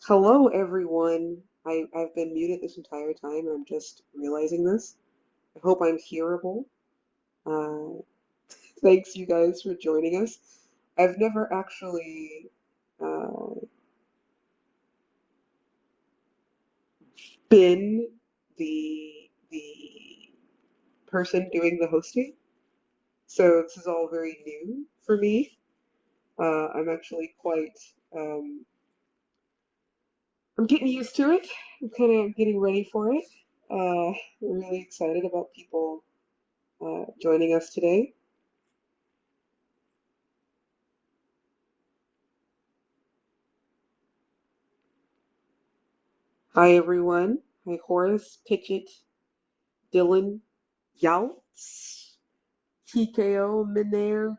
Hello, everyone. I've been muted this entire time, and I'm just realizing this. I hope I'm hearable. Uh, Thanks, you guys, for joining us. I've never actually uh, been the person doing the hosting, so this is all very new for me. I'm actually quite I'm getting used to it. I'm kind of getting ready for it. I'm really excited about people joining us today. Hi, everyone. Hi, Horace, Pitchett, Dylan, Yaltz, TKO, Minair.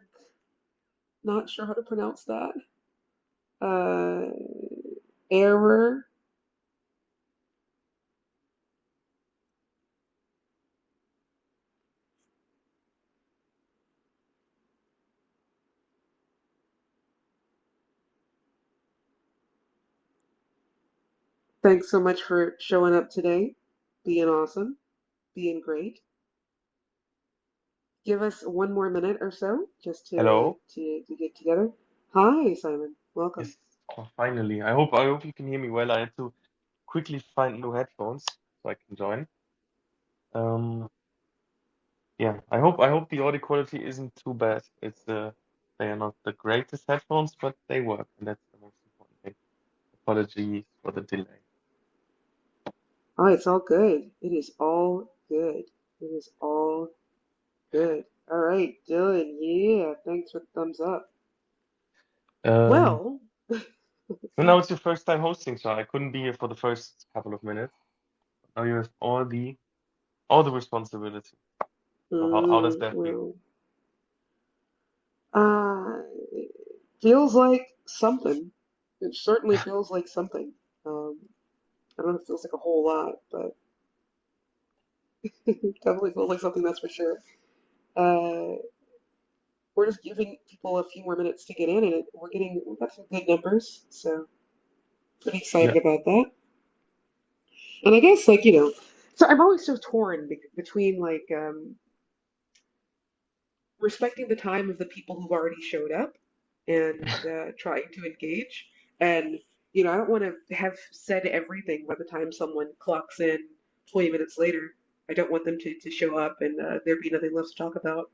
Not sure how to pronounce that. Uh, Error. Thanks so much for showing up today. Being awesome. Being great. Give us one more minute or so just Hello. to get together. Hi, Simon. Welcome. Yes. Oh, finally. I hope you can hear me well. I had to quickly find new headphones so I can join. Um, yeah. I hope the audio quality isn't too bad. They are not the greatest headphones, but they work, and that's the most important thing. Apologies for the delay. Oh, it's all good. It is all good. It is all good. All right, Dylan. Yeah, thanks for the thumbs up. Um, Well, so now it's your first time hosting, so I couldn't be here for the first couple of minutes. Now you have all the responsibility. So how does that feel? well, it feels like something. It certainly feels like something. Um, I don't know if it feels like a whole lot, but it definitely feels like something, that's for sure. Uh, we're just giving people a few more minutes to get in, and we've got some good numbers, so pretty Yeah. excited about that. And I guess, like, so I'm always so torn between like respecting the time of the people who've already showed up and trying to engage. And, I don't want to have said everything by the time someone clocks in 20 minutes later. I don't want them to show up and there be nothing left to talk about.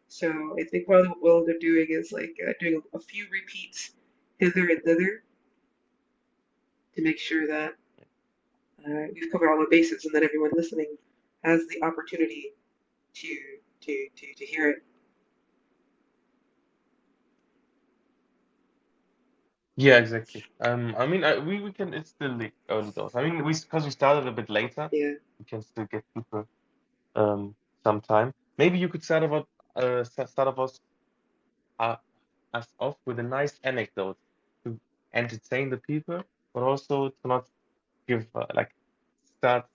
So I think what we'll end up doing is like doing a few repeats hither and thither to make sure that we've covered all the bases and that everyone listening has the opportunity to to hear it. Yeah, exactly. I mean, we can. It's still the early doors. I mean, because we started a bit later, Yeah. we can still get people some time. Maybe you could start us uh, us off with a nice anecdote to entertain the people, but also to not give start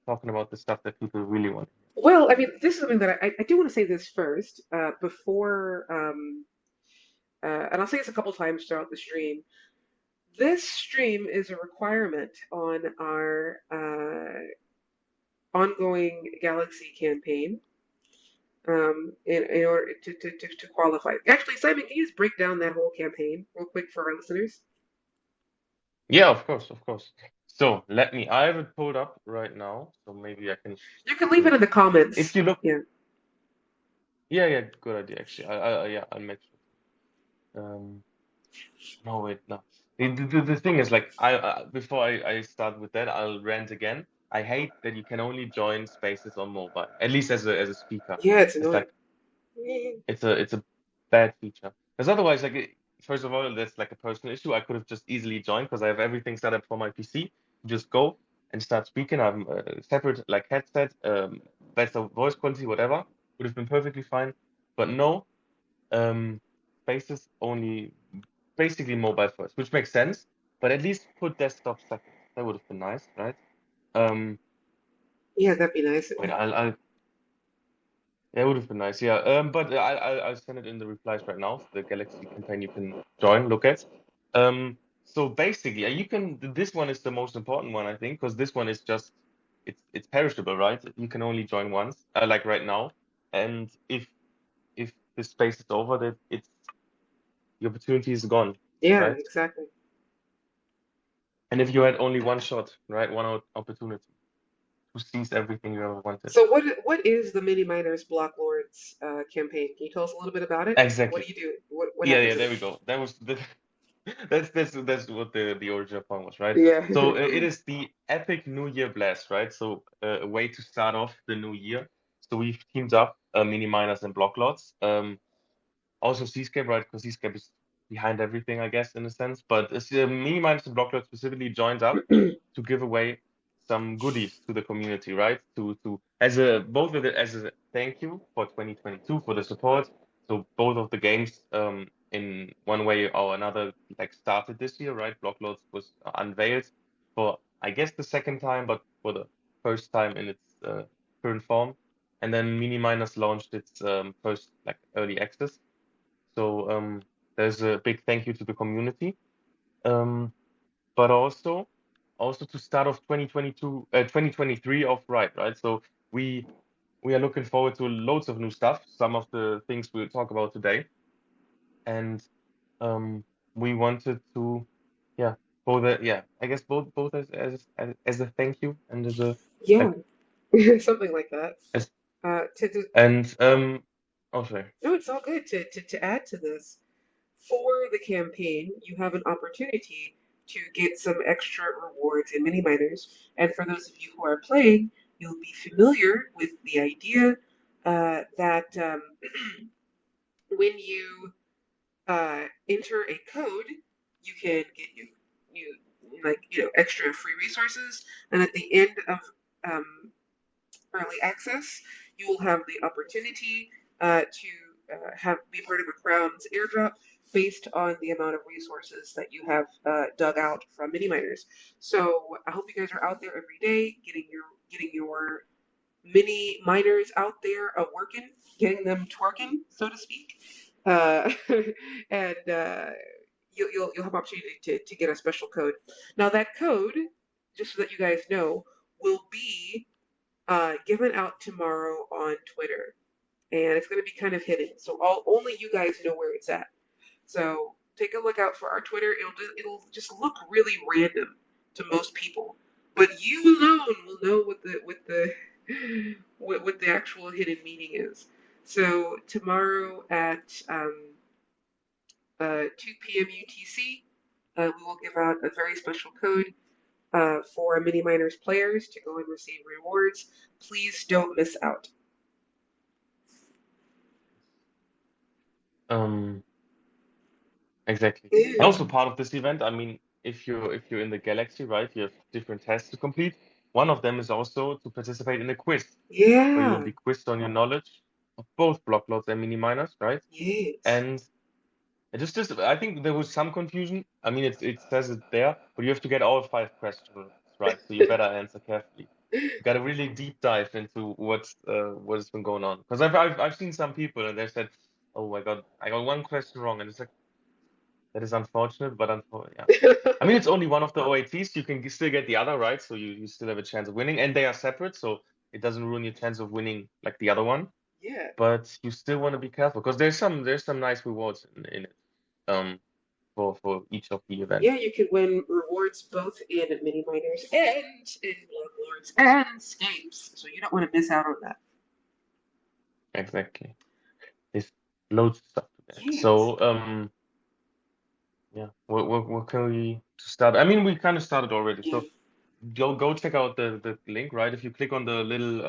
talking about the stuff that people really want. Well, I mean, this is something that I do want to say this first before, and I'll say this a couple times throughout the stream. This stream is a requirement on our ongoing Galaxy campaign in order to qualify. Actually, Simon, can you just break down that whole campaign real quick for our listeners? Yeah, of course, of course. So I have it pulled up right now, so maybe I can You can leave do it it. in the If comments. you look, Yeah. yeah, yeah, good idea actually. Yeah, I'll make sure. No, wait, no. The thing is, like, before I start with that, I'll rant again. I hate that you can only join spaces on mobile, at least as a speaker. Yeah, it's It's annoying. like it's a bad feature. Because otherwise, first of all, that's like a personal issue. I could have just easily joined because I have everything set up for my PC. Just go and start speaking. I'm separate like headset, better voice quality, whatever. Would have been perfectly fine. But no, um, spaces only basically mobile first, which makes sense, but at least put desktop second. That would have been nice, right? Um, Yeah, that'd be nice. wait, that would have been nice, yeah. But I'll send it in the replies right now. The Galaxy campaign you can join, look at. Um, So basically, you can. This one is the most important one, I think, because this one is just it's perishable, right? You can only join once, like right now. And if the space is over, that it's the opportunity is gone, Yeah, right? exactly. And if you had only one shot, right, opportunity to seize everything you ever wanted. So what is the Mini Miners Block Lords campaign? Can you tell us a little bit about it? What Exactly. do you do? What Yeah, happens yeah. in There it? we go. That was the that's what the original point was, right? Yeah. So it is the epic New Year blast, right? So a way to start off the new year. So we've teamed up mini miners and block lots. Also Seascape, right? Because Seascape is behind everything, I guess, in a sense. But it's, mini miners and block lots specifically joined up to give away some goodies to the community, right? To as a both of it as a thank you for 2022 for the support. So both of the games, in one way or another, like started this year, right? Blockloads was unveiled for I guess the second time, but for the first time in its current form. And then Mini Miners launched its first like early access. So there's a big thank you to the community. Um, but also to start off 2023 off right. So we we are looking forward to loads of new stuff, some of the things we'll talk about today, and um we wanted to, yeah, I guess both as a thank you and as a Yeah, like something like that. as To and oh sorry. no, it's all good. To add to this, for the campaign, you have an opportunity to get some extra rewards in mini miners. And for those of you who are playing, you'll be familiar with the idea that when you enter a code, you can get you extra free resources, and at the end of um, early access, you will have the opportunity to have be part of a Crown's airdrop based on the amount of resources that you have dug out from mini miners. So I hope you guys are out there every day getting your mini miners out there working, getting them twerking, so to speak. Uh, and you'll have opportunity to get a special code. Now that code, just so that you guys know, will be given out tomorrow on Twitter, and it's going to be kind of hidden, so only you guys know where it's at. So take a look out for our Twitter. It'll just look really random to most people, but you alone will know what the actual hidden meaning is. So tomorrow at 2 p.m. UTC, we will give out a very special code for Mini Miners players to go and receive rewards. Please don't miss out. um Exactly. And Yeah. also part of this event, I mean, if you're in the galaxy, right, you have different tests to complete. One of them is also to participate in a quiz where you'll Yeah. be quizzed on your knowledge of both blockloads and mini miners, right? Yes. And just I think there was some confusion. I mean, it says it there, but you have to get all five questions right, so you better answer carefully. You got to really deep dive into what's been going on. Because I've seen some people and they said, "Oh my God, I got one question wrong," and it's like that is unfortunate, but yeah. I mean, it's only one of the OATs. You can still get the other, right? So you still have a chance of winning, and they are separate, so it doesn't ruin your chance of winning like the other one. Yeah. But you still want to be careful because there's some nice rewards in it, um, for each of the events. Yeah, you can win rewards both in mini miners and in blood lords and scapes. So you don't want to miss out on that. Exactly. There's loads of stuff to that. Yes. So yeah, what can we to start? I mean, we kind of started already. Yeah. So go check out the link, right? If you click on the little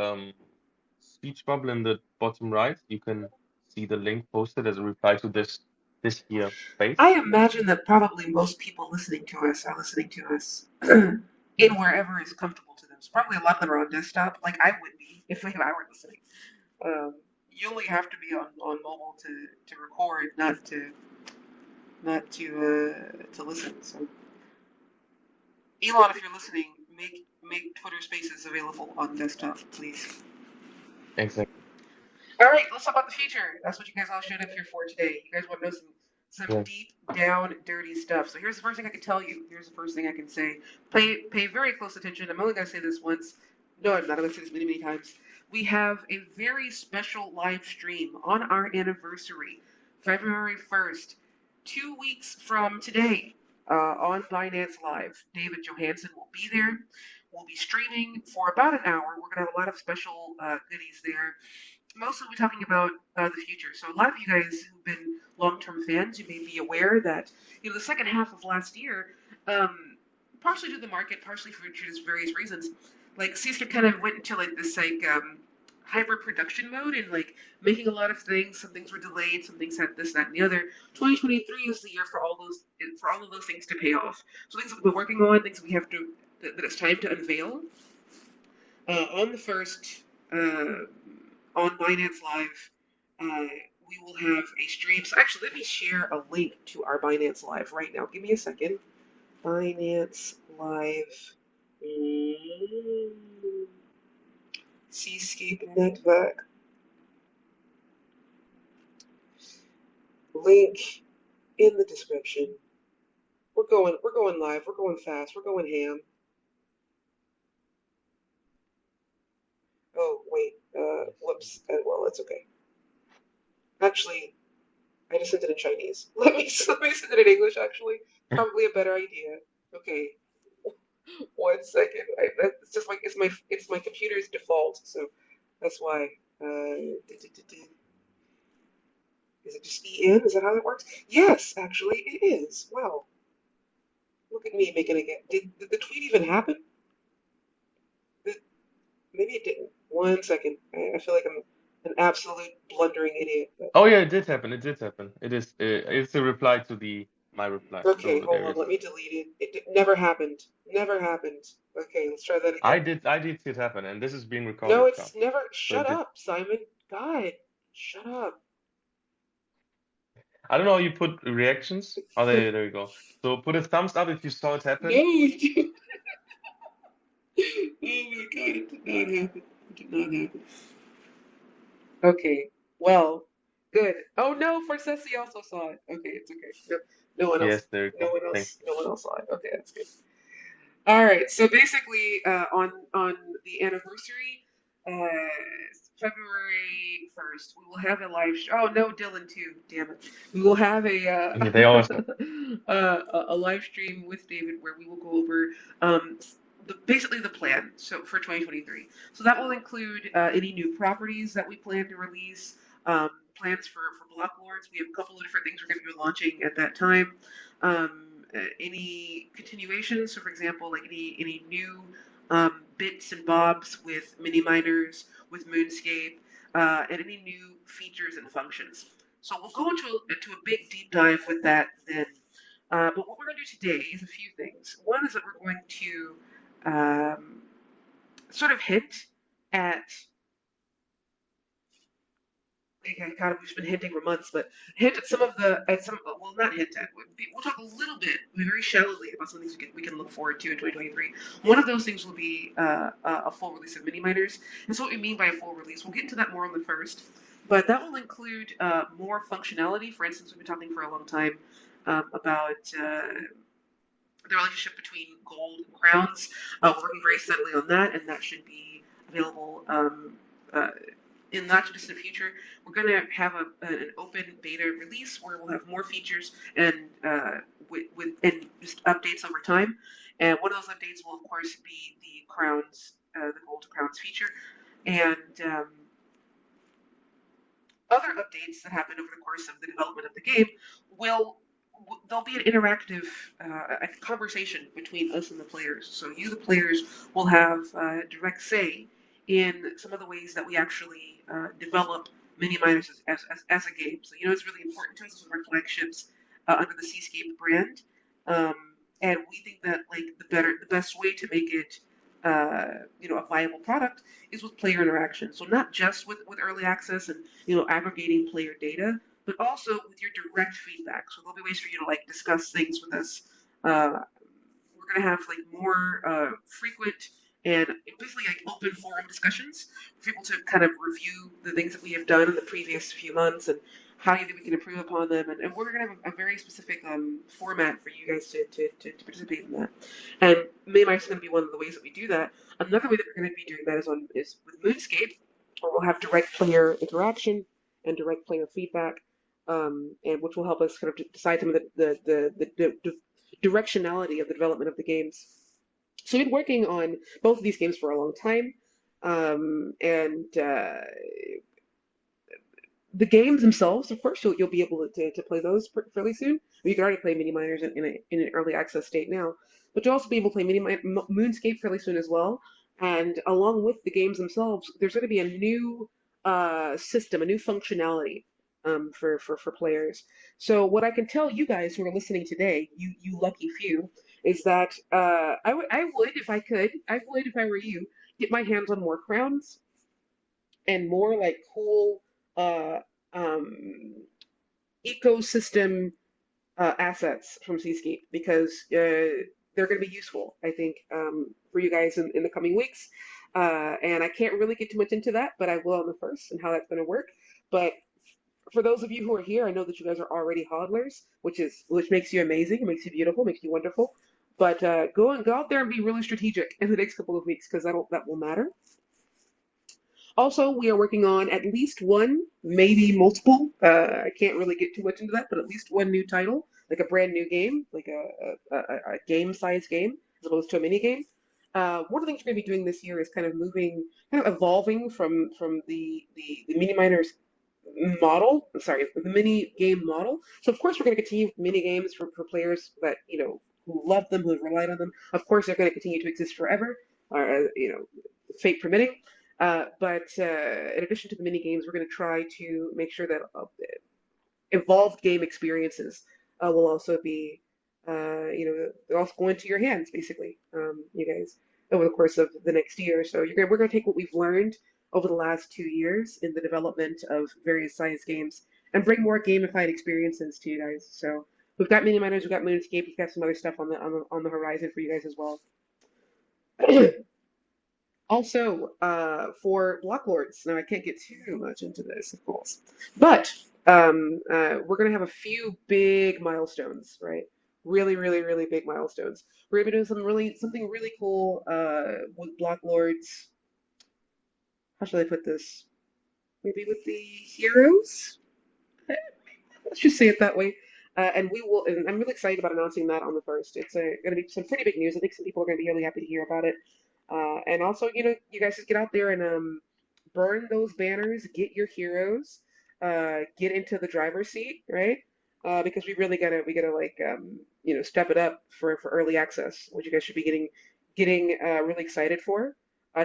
speech bubble in the bottom right, you can see the link posted as a reply to this here space. I imagine that probably most people listening to us are listening to us in wherever is comfortable to them. So probably a lot of them are on desktop, like I would be if I were listening. You only have to be on mobile to record, not to listen. So Elon, if you're listening, make Twitter Spaces available on desktop, please. Exactly. All right, let's talk about the future. That's what you guys all showed up here for today. You guys want to know some Yeah. deep down dirty stuff. So here's the first thing I can tell you. Here's the first thing I can say. Pay very close attention. I'm only gonna say this once. No, I'm not. I'm gonna say this many times. We have a very special live stream on our anniversary, February 1st, 2 weeks from today, on Binance Live. David Johansen will be there. We'll be streaming for about an hour. We're gonna have a lot of special goodies there. Mostly we're talking about the future. So a lot of you guys who've been long-term fans, you may be aware that the second half of last year, partially due to the market, partially for just various reasons, like Seascape kind of went into like this like hyper production mode and like making a lot of things. Some things were delayed, some things had this, that, and the other. 2023 is the year for all of those things to pay off. So things that we've been working on, things that we have to that it's time to unveil on the first. On Binance Live, we will have a stream. So actually, let me share a link to our Binance Live right now. Give me a second. Binance Live. Mm, Seascape Network. Link in the description. We're going live. We're going fast. We're going ham. Oh wait. Whoops. Well, it's okay. Actually, I just sent it in Chinese. Let me send it in English. Actually, probably a better idea. Okay, 1 second. It's my computer's default, so that's why. Is it just EN? Is that how that works? Yes, actually, it is. Wow, look at me making it again. Did the tweet even happen? Did, Maybe it didn't. 1 second. I feel like I'm an absolute blundering idiot. But Oh yeah, it did happen. It did happen. It is. It's a reply to the my reply. okay, So hold there on. is. Let me delete it. Never happened. Never happened. Okay, let's try that I again. did. I did see it happen, and this is being No, recorded, it's Charles. never. So it Shut did. up, Simon. God, shut up. I don't know how you put reactions. Oh, there you go. So put a thumbs up if you saw it No, happen. dude. Oh my God, it did not happen. It did not happen. Okay, well, good. Oh no, Forsesi also saw it. Okay, it's okay. No, no one else. Yes, there you go. Thanks. No one else saw it. Okay, that's good. All right. So basically, on the anniversary, uh, February 1st, we will have a live show. Oh no, Dylan too. Damn it. We will have Yeah, they always have. a live stream with David where we will go over um, basically the plan so for 2023. So that will include any new properties that we plan to release, plans for Block Lords. We have a couple of different things we're going to be launching at that time. Any continuations. So, for example, like any new bits and bobs with mini miners, with Moonscape, and any new features and functions. So we'll go into a big deep dive with that then. But what we're going to do today is a few things. One is that we're going to um, sort of hint at God, we've been hinting for months, but hint at some of the at some well, not hint at. We'll talk a little bit, very shallowly, about some things we can look forward to in 2023. One of those things will be a full release of mini miners, and so what we mean by a full release, we'll get into that more on the first, but that will include more functionality. For instance, we've been talking for a long time about the relationship between gold and crowns. We're working very steadily on that, and that should be available uh, in the not too distant future. We're going to have an open beta release where we'll have more features and and just updates over time. And one of those updates will, of course, be the crowns, the gold crowns feature, and other updates that happen over the course of the development of the game will there'll be an interactive a conversation between us and the players. So you, the players, will have direct say in some of the ways that we actually develop mini miners as a game. So it's really important to us as our flagships under the Seascape brand, um, and we think that like the best way to make it a viable product is with player interaction. So not just with early access and aggregating player data, but also with your direct feedback. So there'll be ways for you to like discuss things with us. Uh, we're gonna have like more frequent and basically like open forum discussions for people to kind of review the things that we have done in the previous few months and how do you think we can improve upon them? And we're going to have a very specific format for you guys to participate in that. And Minimize is going to be one of the ways that we do that. Another way that we're going to be doing that is with Moonscape, where we'll have direct player interaction and direct player feedback, and which will help us kind of decide some of the directionality of the development of the games. So we've been working on both of these games for a long time, and the games themselves, of course, you'll be able to play those fairly soon. You can already play Mini Miners in an early access state now, but you'll also be able to play Moonscape fairly soon as well. And along with the games themselves, there's going to be a new system, a new functionality for players. So what I can tell you guys who are listening today, you lucky few, is that I would if I could, I would if I were you, get my hands on more crowns and more like cool uh, um, ecosystem assets from Seascape because they're going to be useful, I think, for you guys in the coming weeks. And I can't really get too much into that, but I will on the first and how that's going to work. But for those of you who are here, I know that you guys are already hodlers, which makes you amazing, makes you beautiful, makes you wonderful. But go out there and be really strategic in the next couple of weeks because that will matter. Also, we are working on at least one, maybe multiple. I can't really get too much into that, but at least one new title, like a brand new game, like a game-sized game, as opposed to a mini game. One of the things we're going to be doing this year is kind of evolving from the mini miners model. Sorry, the mini game model. So of course we're going to continue mini games for players that who love them, who have relied on them. Of course they're going to continue to exist forever, or fate permitting. But in addition to the mini games, we're going to try to make sure that evolved game experiences will also be, they're also going to your hands, basically, you guys, over the course of the next year. So we're going to take what we've learned over the last 2 years in the development of various science games and bring more gamified experiences to you guys. So we've got Mini Miners, we've got Moonscape, we've got some other stuff on the horizon for you guys as well. Also, for Block Lords, now I can't get too much into this, of course, but we're going to have a few big milestones, right? Really, really, really big milestones. We're going to be doing something really cool with Block Lords. How should I put this? Maybe with the heroes? Let's just say it that way. And we will, and I'm really excited about announcing that on the first. It's going to be some pretty big news. I think some people are going to be really happy to hear about it. And also, you guys just get out there and burn those banners, get your heroes, get into the driver's seat, right? Because we gotta like step it up for early access, which you guys should be getting really excited for.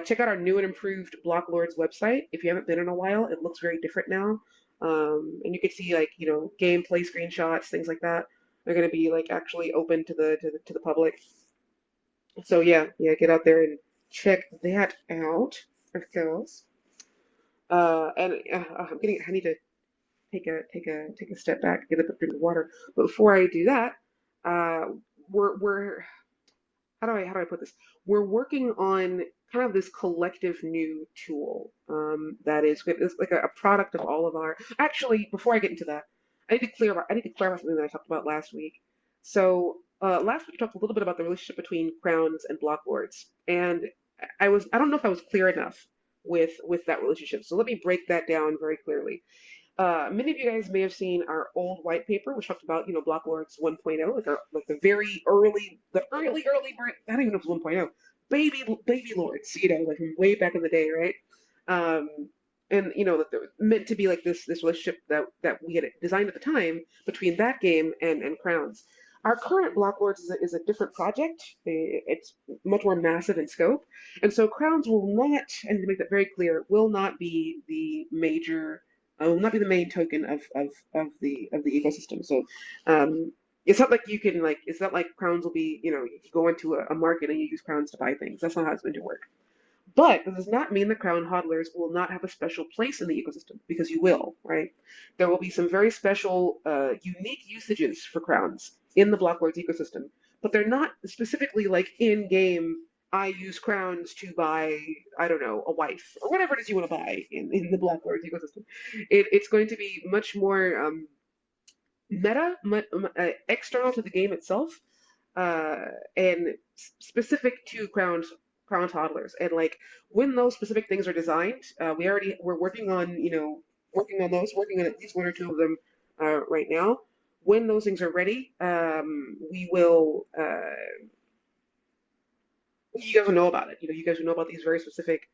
Check out our new and improved Block Lords website. If you haven't been in a while, it looks very different now. And you can see like gameplay screenshots, things like that. They're gonna be like actually open to the public. So yeah, get out there and check that out, of course. And I need to take a step back, get a drink of water. But before I do that, uh, we're how do I put this? We're working on kind of this collective new tool that is it's like a product of all of our. Actually, before I get into that, I need to clarify something that I talked about last week. So last week we talked a little bit about the relationship between crowns and block lords, and I don't know if I was clear enough with that relationship. So let me break that down very clearly. Many of you guys may have seen our old white paper, which talked about, Block Lords 1.0, like the very early, I don't even know if it's 1.0, baby lords, like from way back in the day, right? Um, and that there was meant to be like this relationship that we had designed at the time between that game and Crowns. Our current Block Lords is a different project. It's much more massive in scope, and so Crowns will not, and to make that very clear, will not be the major will not be the main token of the ecosystem. So it's not like you can like it's not like crowns will be, you go into a market and you use crowns to buy things. That's not how it's going to work. But that does not mean the crown hodlers will not have a special place in the ecosystem because you will, right? There will be some very special, unique usages for crowns in the Blocklords ecosystem, but they're not specifically like in-game I use crowns to buy, I don't know, a wife or whatever it is you want to buy in the Black Lords ecosystem. It's going to be much more external to the game itself, and specific to crown toddlers. And like when those specific things are designed, we're working on working on at least one or two of them right now. When those things are ready, we will you guys will know about it. You guys will know about these very specific,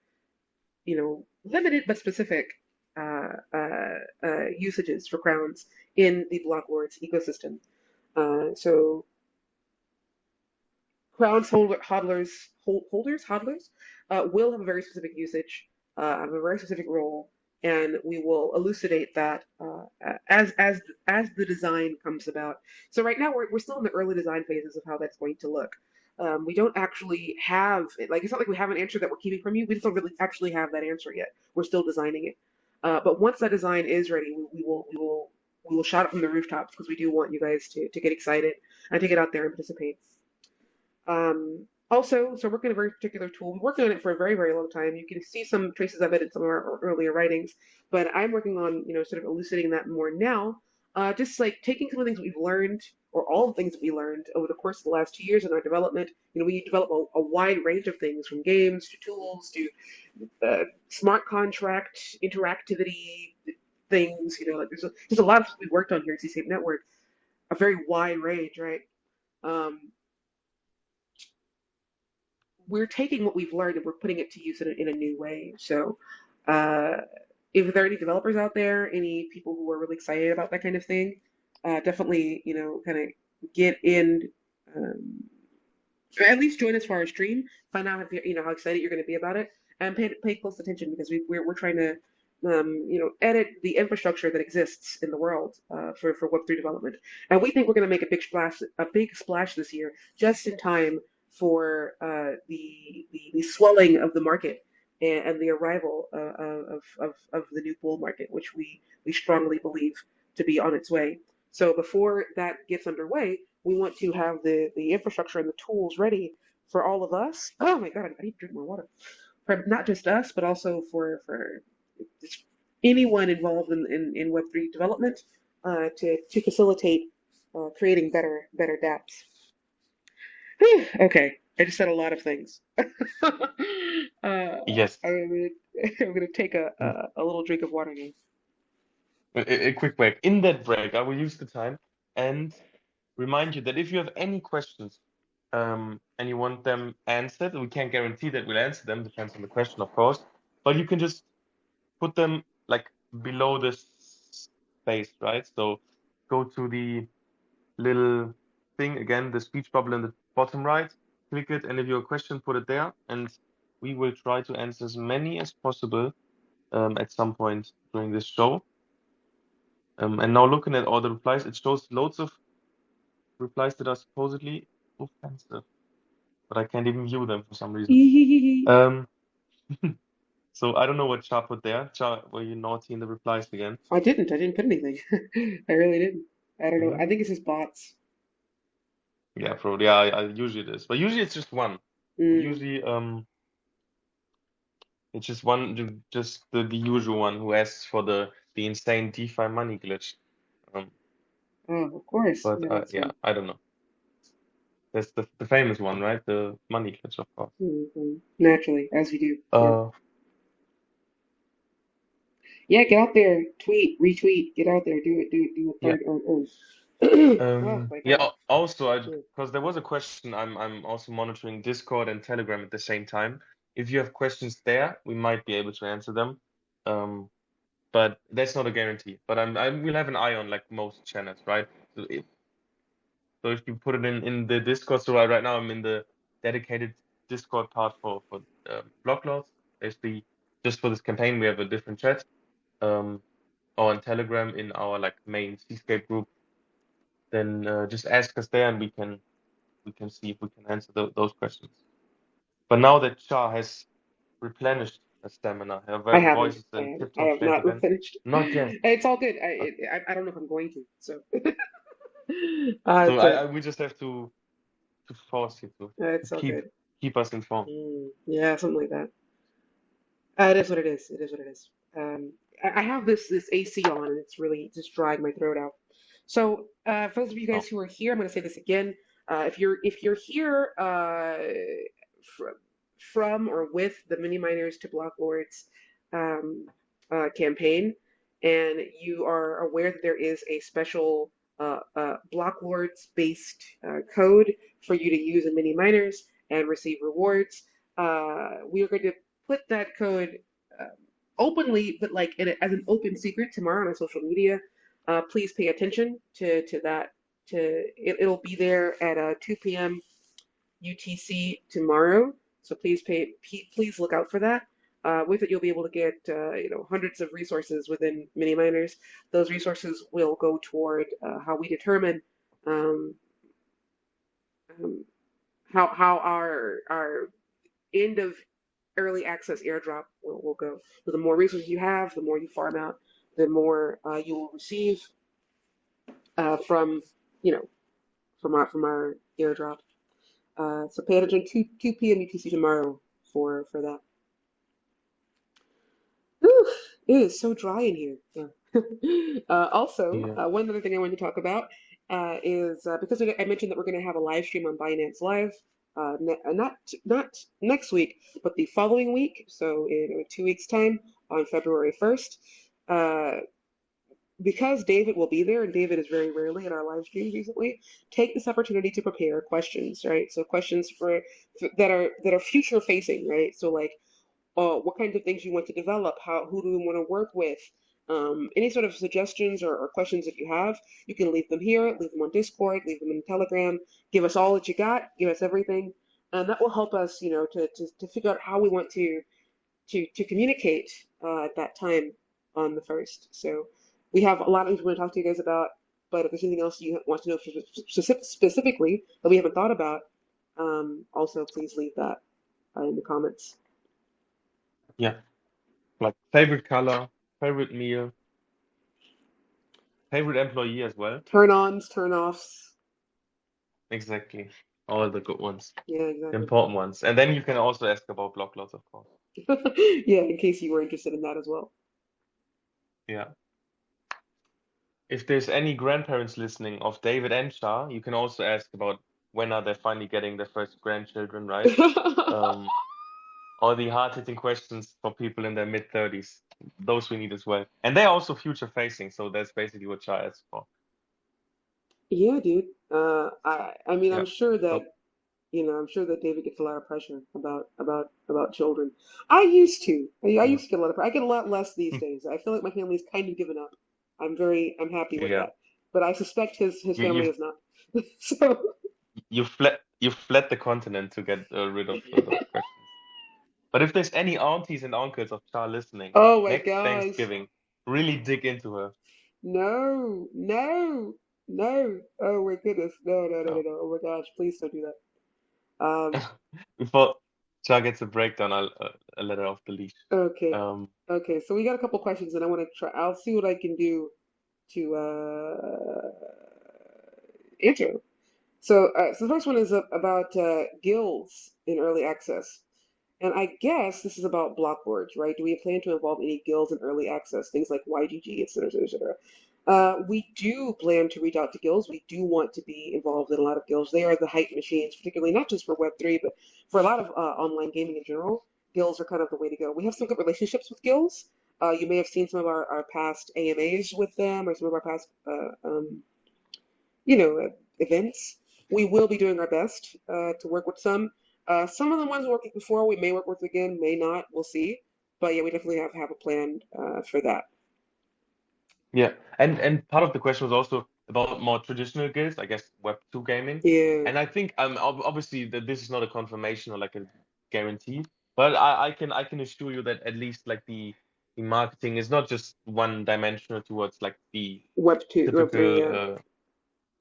limited but specific usages for crowns in the Block Lords ecosystem. So crowns hodlers will have a very specific usage, have a very specific role, and we will elucidate that as the design comes about. So right now we're still in the early design phases of how that's going to look. We don't actually have like it's not like we have an answer that we're keeping from you. We just don't really actually have that answer yet. We're still designing it. But once that design is ready, we will shout it from the rooftops because we do want you guys to get excited and to get out there and participate. Also, so working on a very particular tool. We're working on it for a very, very long time. You can see some traces of it in some of our earlier writings, but I'm working on, sort of elucidating that more now. Just like taking some of the things we've learned, or all the things that we learned over the course of the last 2 years in our development. We develop a wide range of things from games to tools to smart contract interactivity things. Like there's a lot of stuff we worked on here at Seascape Network, a very wide range, right? Um, we're taking what we've learned and we're putting it to use in a new way. So, uh, if there are any developers out there, any people who are really excited about that kind of thing, definitely, kind of get in, um, or at least join us for our stream, find out if how excited you're going to be about it, and pay close attention because we're trying to, edit the infrastructure that exists in the world for Web3 development, and we think we're going to make a big splash this year, just in time for the swelling of the market and the arrival of the new bull market, which we strongly believe to be on its way. So before that gets underway, we want to have the infrastructure and the tools ready for all of us. Oh my God, I need to drink more water. For not just us, but also for anyone involved in Web3 development to facilitate creating better dApps. Whew, okay, I just said a lot of things. Yes. I'm gonna take a little drink of water now. A quick break. In that break, I will use the time and remind you that if you have any questions and you want them answered, we can't guarantee that we'll answer them, depends on the question, of course, but you can just put them like below this space, right? So go to the little thing again, the speech bubble in the bottom right, click it, and if you have a question, put it there, and we will try to answer as many as possible at some point during this show. And now looking at all the replies, it shows loads of replies that are supposedly offensive, but I can't even view them for some reason. Um, so I don't know what Char put there. Char, were you naughty in the replies again? I didn't. I didn't put anything. I really didn't. I don't know. I Mm, think it's just bots. yeah, probably. Yeah, I usually it is, but usually it's just one. Mm. Usually, it's just one, just the usual one who asks for the insane DeFi money glitch. Um, Oh, of course. but Yeah, that's yeah, fun. I don't know. That's the famous one, right? The money glitch, of course. Naturally, as you do. Yeah. Uh, Yeah, get out there, tweet, retweet, get out there, do a yeah. part on. Oh my Yeah. God. Also, Mm. because there was a question, I'm also monitoring Discord and Telegram at the same time. If you have questions there, we might be able to answer them. Um, but that's not a guarantee. But I will have an eye on like most channels, right? So if you put it in the Discord, so right now I'm in the dedicated Discord part for block laws. Basically, just for this campaign, we have a different chat. Um, or on Telegram in our like main Seascape group. Then just ask us there, and we can see if we can answer those questions. But now that Char has replenished her stamina, her I voice haven't. is I in haven't. I tip-top have shape not again. finished. Not yet. It's all good. Okay. I don't know if I'm going to. So, So so we just have to force you to it's all keep good. keep us informed. Yeah, something like that. It is what it is. It is what it is. I have this AC on, and it's really just drying my throat out. So, for those of you Oh, guys who are here, I'm going to say this again. If you're here fr from or with the Mini Miners to Block Lords um, campaign, and you are aware that there is a special Block Lords based code for you to use in Mini Miners and receive rewards, we are going to put that code uh, openly, but like as an open secret tomorrow on our social media. Please pay attention to that. It'll be there at 2 p.m. UTC tomorrow. So please look out for that. With it, you'll be able to get hundreds of resources within mini miners. Those resources will go toward how we determine um, um, how our end of early access airdrop will go. So the more resources you have, the more you farm out, the more you will receive from you know from our airdrop. So pay attention 2 p.m. UTC tomorrow for that. Whew, it is so dry in here. Yeah. Also, yeah. one other thing I wanted to talk about is because I mentioned that we're going to have a live stream on Binance Live, not next week, but the following week. So in 2 weeks' time, on February 1st. Uh, because David will be there, and David is very rarely in our live streams recently, take this opportunity to prepare questions, right? So questions for that are future facing, right? So like what kinds of things you want to develop, who do you want to work with, any sort of suggestions or questions that you have, you can leave them here, leave them on Discord, leave them in Telegram, give us all that you got, give us everything, and that will help us, to figure out how we want to communicate at that time on the first. So we have a lot of things we want to talk to you guys about, but if there's anything else you want to know specifically that we haven't thought about, also please leave that in the comments. Yeah. Like favorite color, favorite meal, favorite employee as well. Turn-ons, turn-offs. Exactly. All the good ones, Yeah, the exactly. important ones. And then you can also ask about block lots, of course. Yeah, in case you were interested in that as well. Yeah. If there's any grandparents listening of David and Shah, you can also ask about when are they finally getting their first grandchildren, right? Um, all the hard-hitting questions for people in their mid-30s. Those we need as well. And they're also future-facing, so that's basically what Shah asks for. Yeah, dude. I mean, Yeah. So, I'm sure that David gets a lot of pressure about children. I yeah. used to get a lot of pressure. I get a lot less these days. I feel like my family's kind of given up. I'm happy with Yeah. that. But I suspect his You, family you've is not. So, you fled the continent to get rid of those questions. But if there's any aunties and uncles of Shah listening, oh my next gosh. Thanksgiving, really dig into her. No, no, no. Oh my goodness. No, no, no, no, Oh. no. Oh my gosh, please don't do that. Before Shah gets a breakdown, I'll let her off the leash. Okay. Um, Okay, so we got a couple questions and I want to try. I'll see what I can do to answer. So the first one is about guilds in early access. And I guess this is about block boards, right? Do we plan to involve any guilds in early access, things like YGG, et cetera, et cetera, et cetera? We do plan to reach out to guilds. We do want to be involved in a lot of guilds. They are the hype machines, particularly not just for Web3, but for a lot of online gaming in general. Guilds are kind of the way to go. We have some good relationships with guilds. You may have seen some of our past AMAs with them or some of our past events. We will be doing our best to work with some. Some of the ones we worked with before, we may work with again, may not. We'll see. But yeah, we definitely have a plan for that. yeah, and part of the question was also about more traditional guilds, I guess Web2 gaming. Yeah, And I think obviously that this is not a confirmation or like a guarantee, but I can assure you that at least like the marketing is not just one dimensional towards like the Web two, Web three, typical yeah,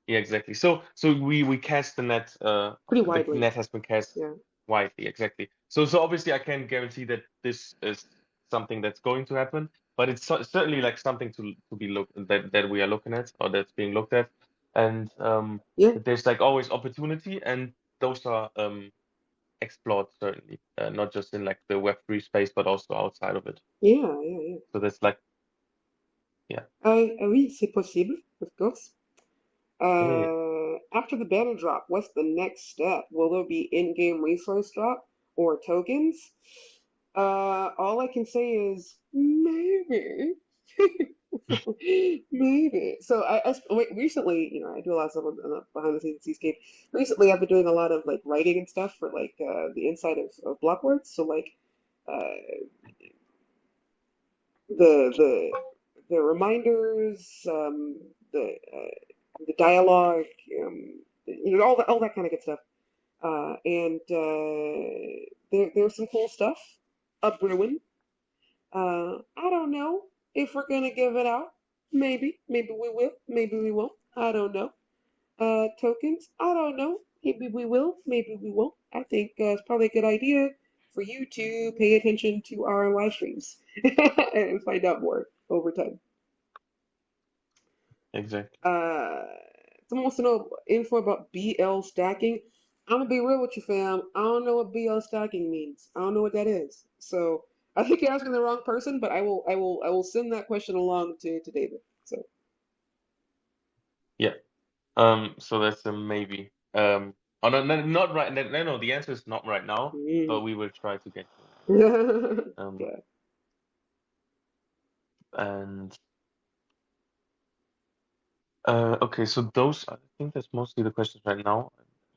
yeah, exactly. So we cast pretty the widely. net has been cast Yeah, widely, exactly. So obviously I can't guarantee that this is something that's going to happen, but it's certainly like something to be looked that we are looking at or that's being looked at, and yeah, there's like always opportunity, and those are explored certainly, not just in like the Web3 space, but also outside of it. Yeah, yeah, yeah. So that's like, yeah, Oui, c'est possible, of course. yeah, yeah. After the banner drop, what's the next step? Will there be in-game resource drop or tokens? All I can say is maybe. Maybe. So wait, recently, I do a lot of stuff on the behind the scenes of Seascape. Recently, I've been doing a lot of like writing and stuff for like the inside of Blockworks. So like uh, the the reminders, the dialogue, all that kind of good stuff. And there's some cool stuff a brewing. I don't know if we're gonna give it out. Maybe we will. Maybe we won't. I don't know. Tokens. I don't know. Maybe we will. Maybe we won't. I think it's probably a good idea for you to pay attention to our live streams and find out more over time. Exactly. Uh, Someone wants to know info about BL stacking. I'm gonna be real with you, fam. I don't know what BL stacking means. I don't know what that is. So I think you're asking the wrong person, but I will send that question along to David. So. Yeah. So that's a maybe. Oh no, no, not right. No, no, no, the answer is not right now, Mm. but we will try to get you an answer. Yeah. And okay, so those, I think that's mostly the questions right now.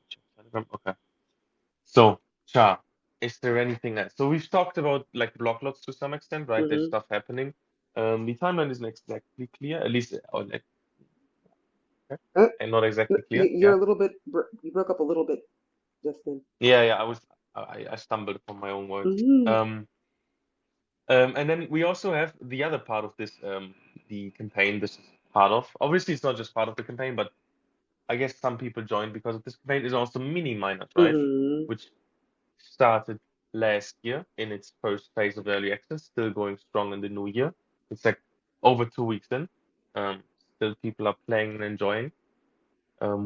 Check Telegram. Okay. So, Cha, is there anything else? So we've talked about like block lots to some extent, right? There's Hmm. stuff happening. The timeline isn't exactly clear, at least, or like, Uh, and not exactly clear. you're Yeah. a little bit. You broke up a little bit just then. Yeah, yeah. I stumbled upon my own words. Hmm. Um, and then we also have the other part of this, the campaign. This is part of. Obviously, it's not just part of the campaign, but I guess some people joined because of this campaign. Is also mini miners, right? Hmm. Which started last year in its first phase of early access, still going strong in the new year. It's like over 2 weeks in. Um, Still people are playing and enjoying.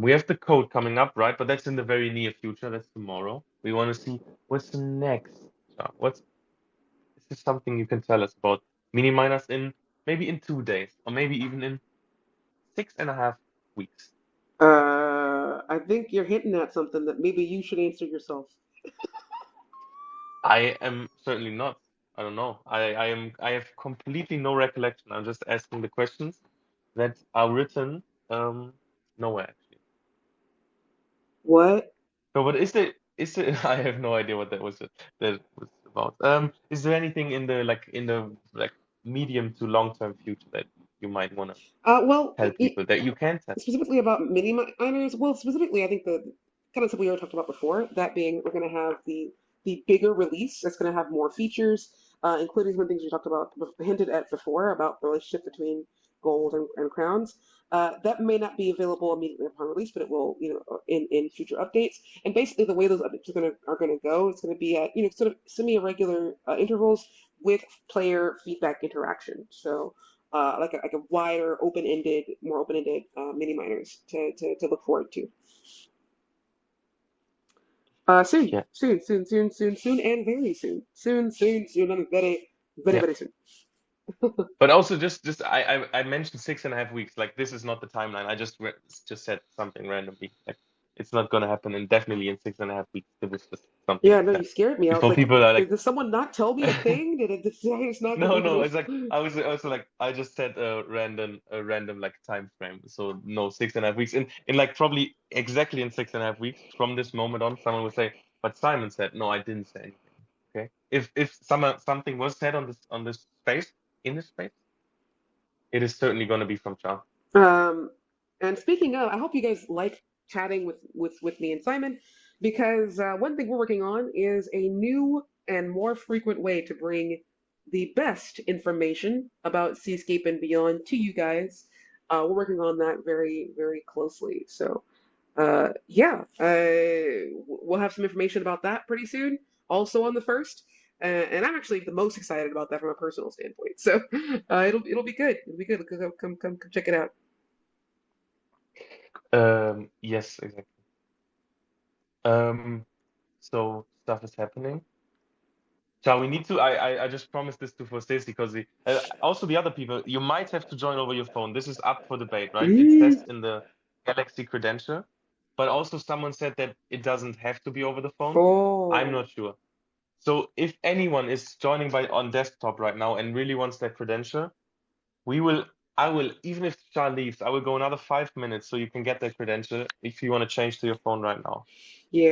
We have the code coming up, right? But that's in the very near future. That's tomorrow. We want to see what's next. So what's is this something you can tell us about mini miners in maybe in 2 days or maybe even in 6.5 weeks? I think you're hinting at something that maybe you should answer yourself. I am certainly not. I don't know. I have completely no recollection. I'm just asking the questions that are written nowhere actually. What? So what is it I have no idea what that was about. Is there anything in the like medium to long term future that you might want to Well, tell people that you can tell? specifically about mini miners. Well, specifically, I think the kind of stuff we already talked about before. That being, we're going to have the bigger release that's going to have more features, including some of the things we talked about, hinted at before about the relationship between gold and crowns. That may not be available immediately upon release, but it will, in future updates. And basically, the way those updates are gonna go, it's going to be at sort of semi-irregular intervals with player feedback interaction. So like a wider, more open-ended mini miners to look forward to. Soon, Yeah. soon, soon, soon, soon, soon, and very soon. Soon, soon, soon, and very, very, Yeah. very soon. But also just I mentioned 6.5 weeks. Like this is not the timeline. I just said something randomly. Like it's not gonna happen and definitely in 6.5 weeks. It was just something Yeah, I no, you said. scared me. I was Before like, people are did like, someone not tell me a thing? Did it just say it's not gonna no, be no. released? It's like I was also like I just said a random like time frame. So no, 6.5 weeks. In like probably exactly in 6.5 weeks from this moment on, someone will say, but Simon said, no, I didn't say anything. Okay. If something was said on this space in this space, it is certainly gonna be from Charles. Um, and speaking of, I hope you guys like chatting with me and Simon, because one thing we're working on is a new and more frequent way to bring the best information about Seascape and beyond to you guys. We're working on that very, very closely. So, yeah, we'll have some information about that pretty soon, also on the first. And I'm actually the most excited about that from a personal standpoint. So, it'll be good. It'll be good. Come check it out. Yes, exactly. Um, So stuff is happening. Shall we need to? I just promised this to for Stacey because also the other people, you might have to join over your phone. This is up for debate, right? It says Mm. in the Galaxy credential, but also someone said that it doesn't have to be over the phone. I'm Oh, not sure. So if anyone is joining by on desktop right now and really wants that credential, we will. I will, even if Shah leaves, I will go another 5 minutes so you can get that credential if you want to change to your phone right now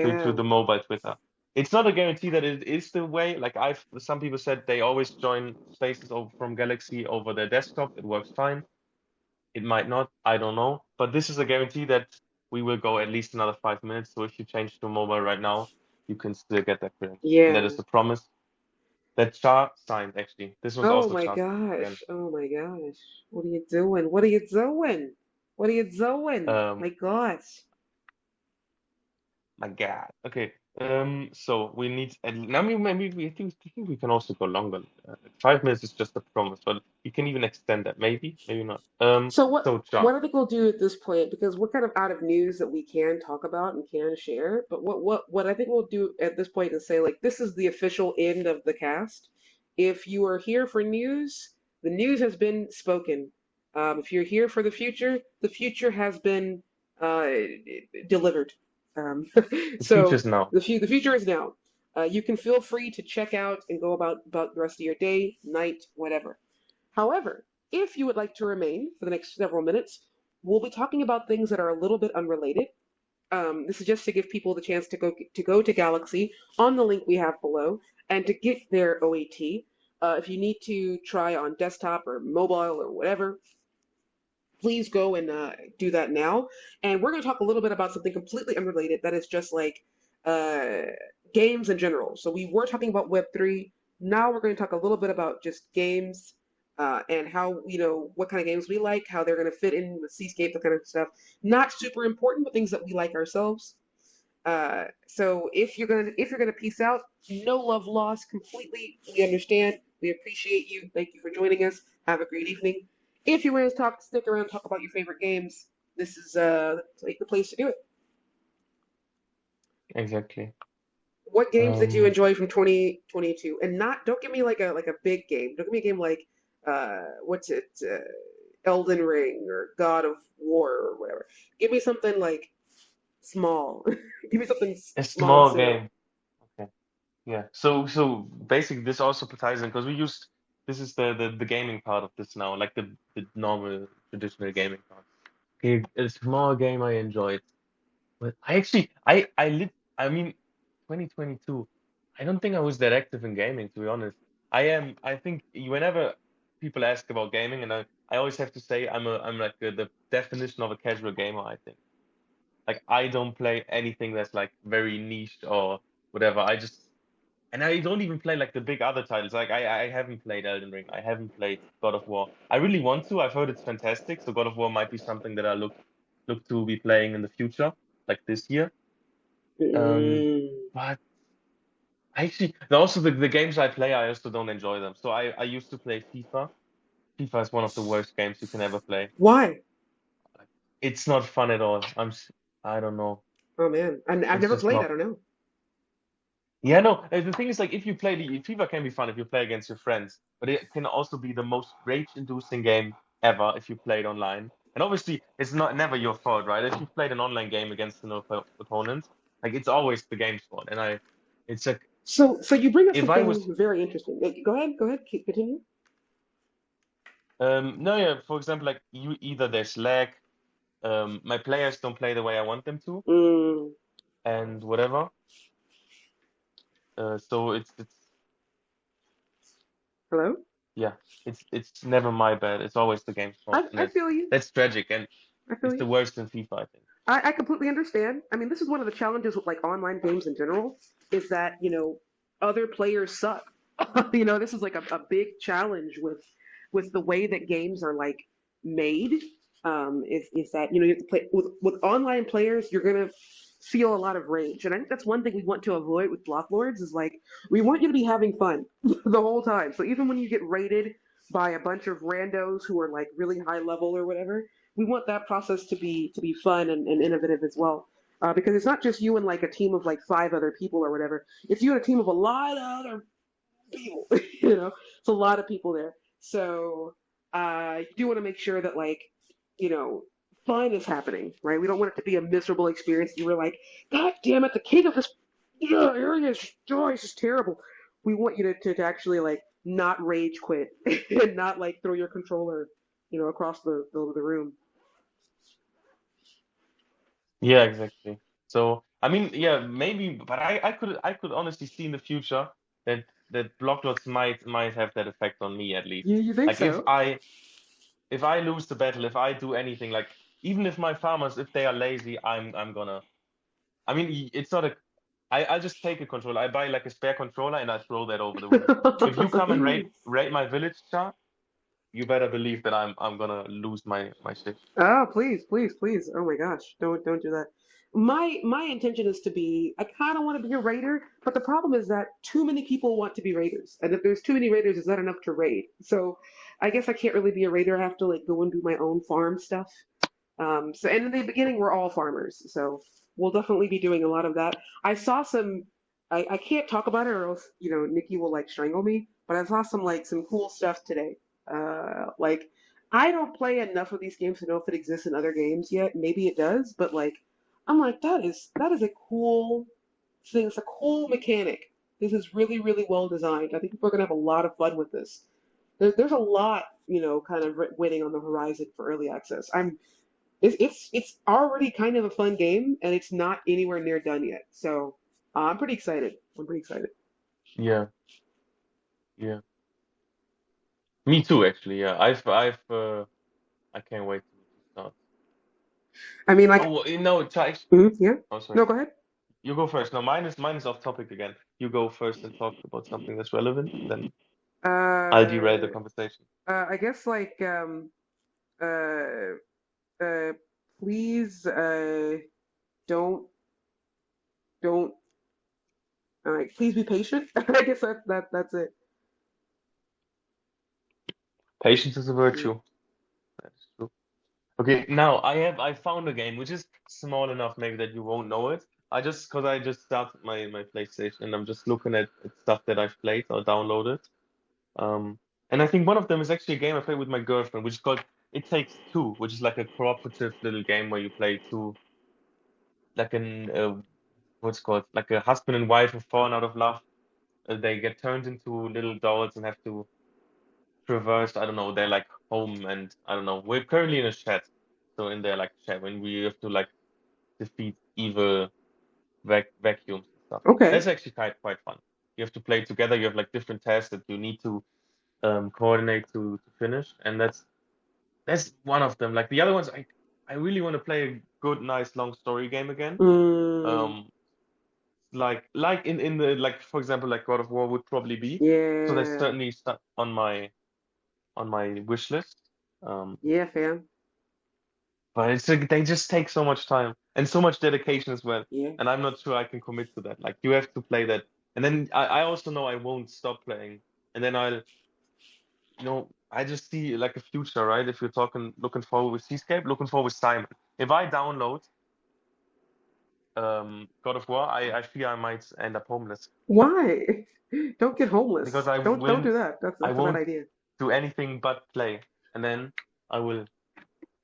to yeah. the mobile Twitter. It's not a guarantee that it is the way. Like some people said they always join Spaces over from Galaxy over their desktop. It works fine. It might not. I don't know. But this is a guarantee that we will go at least another 5 minutes. So if you change to mobile right now, you can still get that credential. And that Yeah. is the promise that Shah signed. Actually, this was Oh also my Shah's again. gosh. Oh my gosh. What are you doing? What are you doing? What are you doing? Um, My gosh. My God. Okay. So we need, and I mean, maybe I think we can also go longer. 5 minutes is just a promise, but you can even extend that. Maybe, maybe not. So what So John, what I think we'll do at this point, because we're kind of out of news that we can talk about and can share, but what I think we'll do at this point is say like this is the official end of the cast. If you are here for news, the news has been spoken. If you're here for the future has been uh, delivered. Um, the so future's now. the future is now. You can feel free to check out and go about the rest of your day, night, whatever. However, if you would like to remain for the next several minutes, we'll be talking about things that are a little bit unrelated. This is just to give people the chance to go to Galaxy on the link we have below and to get their OAT. If you need to try on desktop or mobile or whatever, please go and do that now. And we're going to talk a little bit about something completely unrelated that is just like uh, games in general. So we were talking about Web3. Now we're going to talk a little bit about just games and how, what kind of games we like, how they're going to fit in with Seascape, that kind of stuff. Not super important, but things that we like ourselves. So if you're gonna peace out, no love lost completely. We understand. We appreciate you. Thank you for joining us. Have a great evening. If you want to stick around, talk about your favorite games. This is like the place to do it. Exactly. What games did you Um, enjoy from 2022? And not don't give me like a big game. Don't give me a game like what's it, Elden Ring or God of War or whatever. Give me something like small. Give me something a small and small simple. game. Okay. Yeah. So basically, this also ties in because we used this is the gaming part of this now, like the normal traditional gaming part. Okay, a small game I enjoyed. But I actually, I mean, 2022, I don't think I was that active in gaming, to be honest. I think whenever people ask about gaming, and I always have to say I'm like the definition of a casual gamer, I think. Like, I don't play anything that's like very niche or whatever. And I don't even play like the big other titles. Like, I haven't played Elden Ring. I haven't played God of War. I really want to. I've heard it's fantastic. So God of War might be something that I look to be playing in the future, like this year. Um, Mm. but I actually, and also the games I play, I also don't enjoy them. So I used to play FIFA. FIFA is one of the worst games you can ever play. Why? Like, it's not fun at all. I don't know. Oh man, I've It's never just played. I not. don't know. Yeah, no. The thing is, like, if you play FIFA can be fun if you play against your friends, but it can also be the most rage-inducing game ever if you play it online. And obviously, it's not never your fault, right? If you've played an online game against an opponent, like it's always the game's fault. It's like So you bring up if I something was very interesting. Go ahead, continue. No, yeah, for example, like you either there's lag, my players don't play the way I want them to, Mm, and whatever. So it's hello? yeah, it's never my bad. It's always the game's fault, and I feel you. that's tragic, and I feel it's the you. worst in FIFA, I think. I completely understand. I mean, this is one of the challenges with like online games in general, is that, other players suck. This is like a big challenge with the way that games are like made. Is that, you have to play with online players, you're gonna feel a lot of rage. And I think that's one thing we want to avoid with Block Lords is like we want you to be having fun the whole time. So even when you get raided by a bunch of randos who are like really high level or whatever, we want that process to be fun and innovative as well. because it's not just you and like a team of like five other people or whatever. It's you and a team of a lot of other people. It's a lot of people there. So you do want to make sure that like you know fun is happening, right? We don't want it to be a miserable experience. You were like, God damn it, the king of this area is this is terrible. We want you to actually like not rage quit and not like throw your controller, across the room. Yeah, exactly. So I mean, yeah, maybe, but I could honestly see in the future that blocklots might have that effect on me at least. You think Like so? if I lose the battle, if I do anything, like even if my farmers, if they are lazy, I'm gonna. I mean, it's not a. I just take a controller. I buy like a spare controller and I throw that over the window. If you come and raid my village, Char, you better believe that I'm gonna lose my shit. Oh, please, please, please. Oh my gosh. Don't do that. My intention is to be I kind of want to be a raider, but the problem is that too many people want to be raiders. And if there's too many raiders, it's not enough to raid. So I guess I can't really be a raider. I have to like go and do my own farm stuff. So and in the beginning we're all farmers, so we'll definitely be doing a lot of that. I saw some I can't talk about it or else, Nikki will like strangle me, but I saw some cool stuff today. Like I don't play enough of these games to know if it exists in other games yet. Maybe it does, but like I'm like that is a cool thing. It's a cool mechanic. This is really, really well designed. I think people are gonna have a lot of fun with this. There's a lot, kind of waiting on the horizon for early access. It's already kind of a fun game, and it's not anywhere near done yet. So I'm pretty excited. I'm pretty excited. Yeah, yeah. Me too, actually. Yeah, I can't wait to start. I mean, like, Oh, no, yeah. oh, sorry. No, go ahead. You go first. No, mine is off topic again. You go first and talk about something that's relevant, and then I'll derail the Uh, conversation. I guess like uh, uh, please don't don't please be patient. I guess that's it. Patience is a Mm. virtue. That is true. Okay, now I found a game which is small enough maybe that you won't know it. I just started my PlayStation and I'm just looking at stuff that I've played or downloaded. And I think one of them is actually a game I played with my girlfriend, which is called It Takes Two, which is like a cooperative little game where you play two, like what's it called, like a husband and wife who've fallen out of love. They get turned into little dolls and have to traverse, I don't know, their like home and I don't know. We're currently in a shed, so in their like shed when we have to like defeat evil vacuums and stuff. That's Okay. actually quite fun. You have to play together. You have like different tasks that you need to coordinate to finish, and that's one of them. Like the other ones, I really want to play a good, nice, long story game again. Mm, Um, like in the like for example, like God of War would probably be. So that's yeah. certainly stuck on my wish list. Um, Yeah, fam. but it's like, they just take so much time and so much dedication as well. Yeah. And I'm not sure I can commit to that. Like you have to play that, and then I also know I won't stop playing, and then I just see like a future, right? If you're talking looking forward with Seascape, looking forward with Simon. If I download God of War, I fear I might end up homeless Why? Don't get because homeless. Don't do that. That's I that's a bad won't idea. do anything but play, and then I will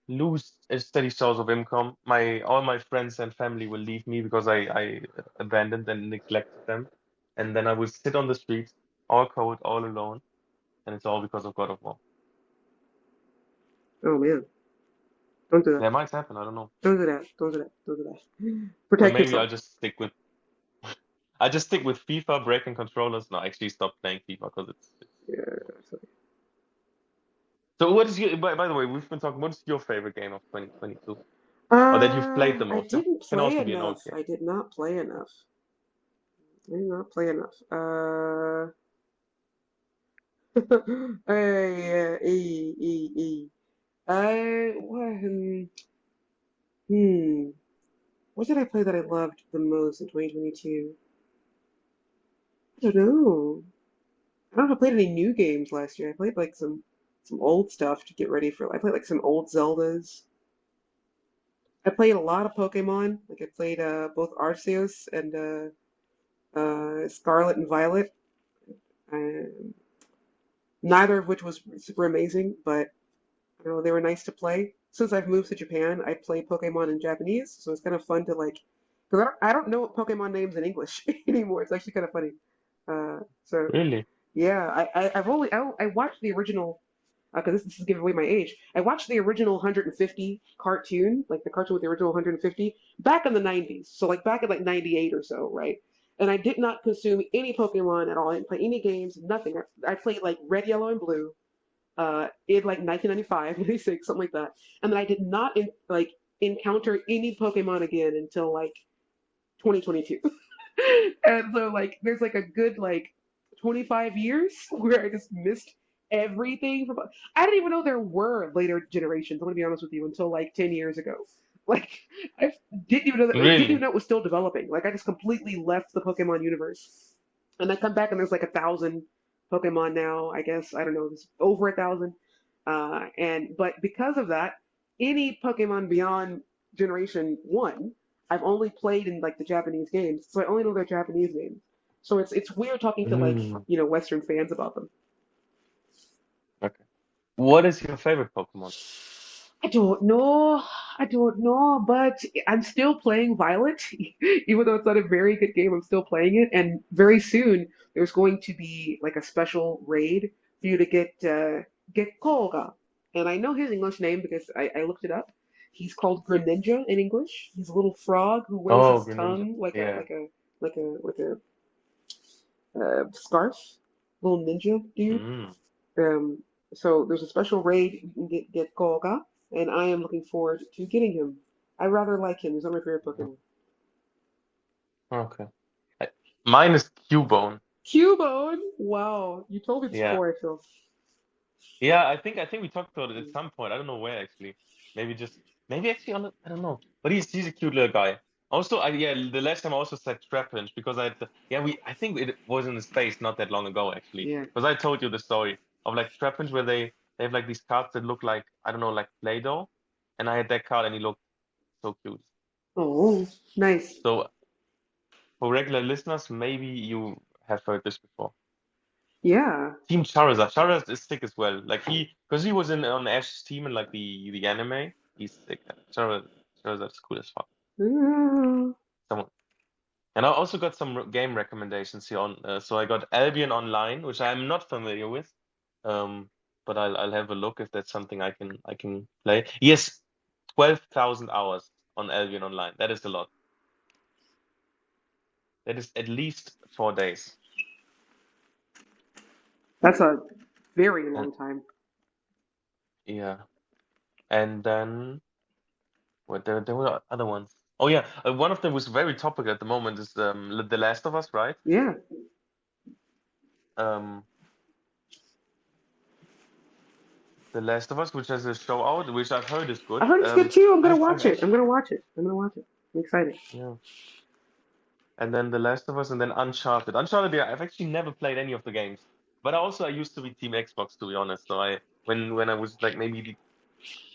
lose a steady source of income. All my friends and family will leave me because I abandoned and neglected them, and then I will sit on the streets, all cold, all alone, and it's all because of God of War. Oh man. Don't do that. That might happen. I don't know, Don't do that. Don't do that. Don't do that. but Protect maybe yourself. I just stick with FIFA, breaking controllers. No, I actually stop playing FIFA because it's Yeah. so what is by the way, we've been talking, what's your favorite game of 2022? Or that you've played the I most, yeah? didn't Can play also be an old enough. game. I did not play enough. I did not play enough. Yeah, what, what did I play that I loved the most in 2022? I don't know. I don't know if I played any new games last year. I played like some old stuff to get ready for. I played like some old Zeldas. I played a lot of Pokemon. Like I played both Arceus and Scarlet and Violet. Um, Neither of which was super amazing, but I don't know, they were nice to play. Since I've moved to Japan, I play Pokemon in Japanese, so it's kind of fun to like, because I don't know Pokemon names in English anymore. It's actually kind of funny. So Really? yeah, I watched the original because this is giving away my age. I watched the original 150 cartoon, like the cartoon with the original 150, back in the 90s. So like back in like 98 or so, right? And I did not consume any Pokemon at all. I didn't play any games, nothing. I played like Red, Yellow, and Blue in like 1995, 96, something like that. And then I did not encounter any Pokemon again until like 2022. And so like there's like a good like 25 years where I just missed everything from I didn't even know there were later generations, I'm gonna be honest with you, until like 10 years ago. Like I didn't even Really? know it was still developing. Like I just completely left the Pokemon universe. And I come back and there's like 1,000 Pokemon now, I guess. I don't know, it's over 1,000. And but because of that, any Pokemon beyond Generation One I've only played in like the Japanese games, so I only know their Japanese names. So it's weird talking to like, Mm, Western fans about them. okay. What is your favorite Pokemon? I don't know. I don't know, but I'm still playing Violet, even though it's not a very good game. I'm still playing it, and very soon there's going to be like a special raid for you to get Koga, and I know his English name because I looked it up. He's called Greninja in English. He's a little frog who wears Oh, his Greninja. tongue like a Yeah. like a scarf, little ninja dude. Mm, Um, so there's a special raid you can get Koga, and I am looking forward to getting him. I rather like him. He's one of my favorite mhm. Pokemon. Okay. I- Mine is Cubone. Cubone! Wow, you told me this Yeah. before, I feel. Yeah, I think we talked about it at some point. I don't know where actually. Maybe just maybe actually on the, I don't know. But he's a cute little guy. Also, yeah, the last time I also said Trapinch because yeah, we I think it was in the space not that long ago actually. Yeah. Because I told you the story of like Trapinch where they have like these cards that look like I don't know like Play-Doh, and I had that card and he looked so cute. Oh, nice. So for regular listeners, maybe you have heard this before. Yeah. Team Charizard. Charizard is sick as well. Like because he was in on Ash's team in like the anime. He's sick. Charizard is cool as fuck. Mm. Someone. And I also got some game recommendations here on. So I got Albion Online, which I'm not familiar with. Um, but I'll have a look if that's something I can play. Yes, 12,000 hours on Albion Online. That is a lot. That is at least 4 days. That's a very And long time. yeah, and then. What there were other ones. Oh yeah, one of them was very topical at the moment is The Last of Us, right? Yeah. Um, The Last of Us, which has a show out, which I've heard is I good. heard it's good too. I'm gonna I've watch it. I'm actually gonna watch it. I'm gonna watch it. I'm excited. yeah, and then The Last of Us, and then Uncharted. Uncharted, yeah, I've actually never played any of the games, but I used to be Team Xbox to be honest. So when I was like maybe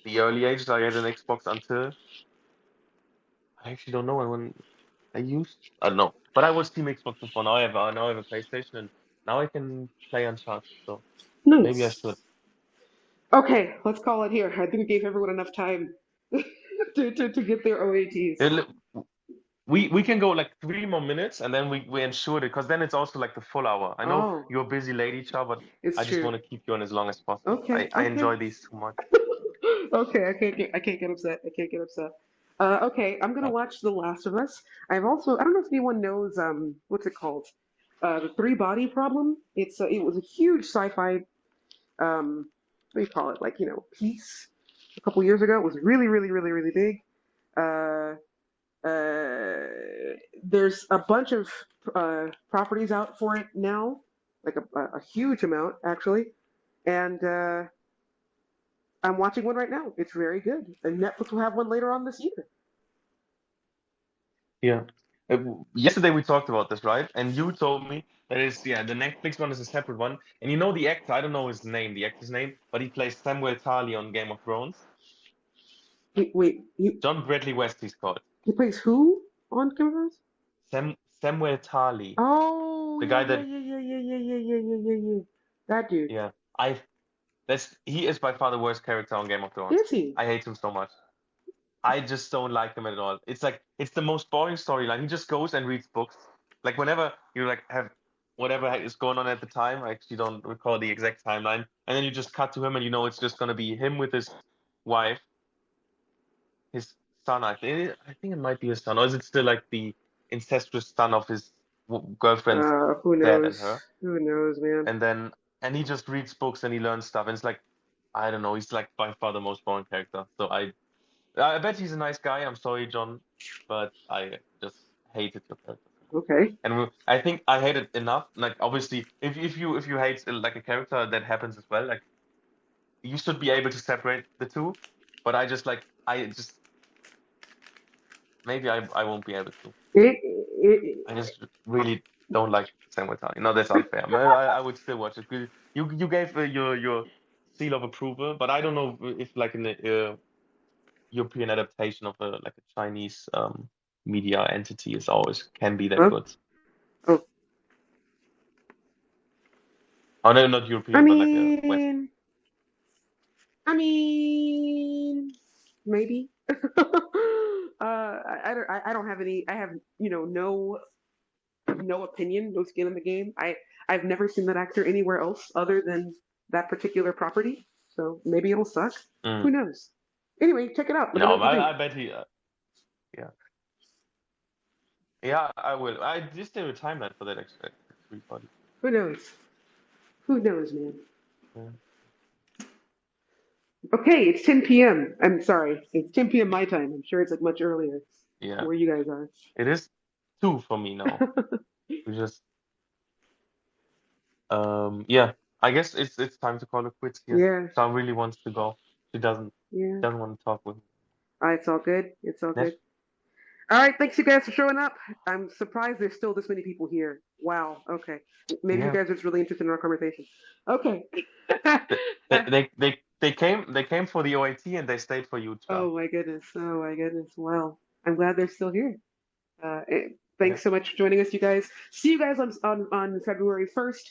the early ages, I had an Xbox until I actually don't know when I don't know, but I was Team Xbox before. Now I have a PlayStation, and now I can play Uncharted. So maybe I Nice. should. Okay, let's call it here. I think we gave everyone enough time to get their Yeah, OATs. we can go like 3 more minutes, and then we ensure it because then it's also like the full hour. I know Oh, you're a busy lady, Cha, but it's I just true. want to keep you on as long as possible. Okay, I okay. enjoy these too much. Okay, I can't get upset. I can't get upset. Okay, I'm gonna Okay. watch The Last of Us. I don't know if anyone knows what's it called? The three body problem. It was a huge sci-fi what do you call it? Like, piece a couple years ago. It was really, really, really, really big. Uh, there's a bunch of properties out for it now, like a huge amount actually, and I'm watching one right now. It's very good, and Netflix will have one later on this year. Yeah. Yesterday we talked about this, right? And you told me that is yeah the Netflix one is a separate one. And you know the actor, I don't know his name, the actor's name, but he plays Samuel Tarly on Game of Thrones. Wait, John Bradley West, he's called. he plays who on Game of Thrones? Samuel Tarly, Oh, the yeah, guy yeah, that, yeah, yeah, yeah, yeah, yeah, yeah, yeah, yeah, yeah. That dude. yeah, I he is by far the worst character on Game of Thrones. Is he? I hate him so much. I just don't like him at all. It's like it's the most boring storyline. He just goes and reads books. Like whenever you like have whatever is going on at the time, I actually don't recall the exact timeline, and then you just cut to him, and you know it's just gonna be him with his wife, his son. I think it might be his son, or is it still like the incestuous son of his girlfriend's Who dad and knows? her? Who knows, man? And then and he just reads books and he learns stuff, and it's like I don't know. He's like by far the most boring character. So I bet he's a nice guy. I'm sorry, John, but I just hated your character so much. Okay. And I think I hate it enough. Like obviously, if you hate like a character, that happens as well. Like you should be able to separate the two. But I just maybe I won't be able to. It, I just really don't like Samuel Tarly. No, that's unfair. I would still watch it. You gave your seal of approval, but I don't know if like in the European adaptation of a like a Chinese media entity is always can be that oh, good. oh. Oh no, not I European, but like a West. mean, I mean, maybe. I don't have any. I have, no opinion, no skin in the game. I've never seen that actor anywhere else other than that particular property. So maybe it'll suck. Mm. Who knows? Anyway, check it out. Let me know No, what you think. I bet he. Yeah, yeah, I will. I just did a timeline for that actually. 340. Who knows? Who knows, man? Yeah. Okay, it's 10 p.m. I'm sorry, it's 10 p.m. my time. I'm sure it's like much earlier Yeah, where you guys are. it is two for me now. We just yeah. I guess it's time to call it quits here. Yeah, Sean really wants to go. She yeah. doesn't want to talk with me. It's all good. It's all good. Yes. All right, thanks you guys for showing up. I'm surprised there's still this many people here. Wow. Okay. Maybe you Yeah. guys are just really interested in our conversation. Okay. They came for the OIT and they stayed for you, Charles. Oh my goodness. Oh my goodness. Well, I'm glad they're still here. Yeah. Thanks so much for joining us, you guys. See you guys on February 1st.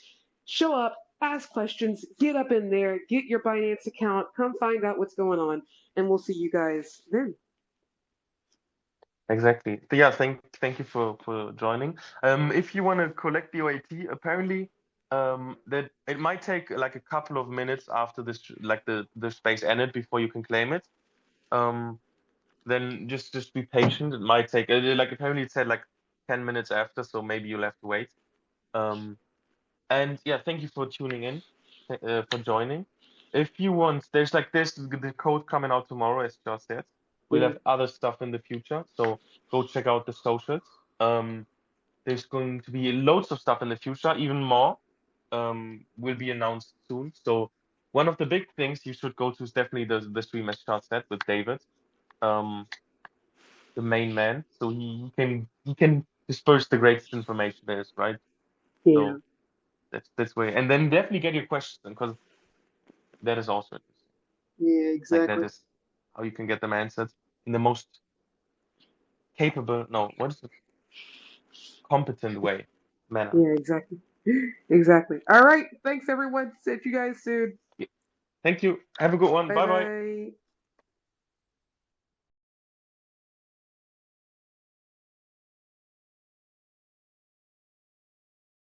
Show up, ask questions, get up in there, get your Binance account, come find out what's going on, and we'll see you guys then. Exactly. But yeah, thank you for joining. If you want to collect the OAT, apparently that it might take like a couple of minutes after this like the space ended before you can claim it. Um, then just be patient. It might take like apparently it said like 10 minutes after, so maybe you'll have to wait. Um, and yeah, thank you for tuning in, for joining. If you want, there's the code coming out tomorrow, as just said. We'll Yeah. have other stuff in the future, so go check out the socials. Um, there's going to be loads of stuff in the future, even more. Will be announced soon. So one of the big things you should go to is definitely the stream as Charles said with David, um, the main man. So he can disperse the greatest information there is, right? Yeah. So that's way. And then definitely get your questions because that is also interesting. Yeah, Like that exactly. is how you can get them answered in the most capable, no, what is it? Competent way, manner. Yeah, exactly. Exactly. All right. Thanks, everyone. See you guys soon. Yeah. Thank you. Have a good one. Bye Bye bye. bye.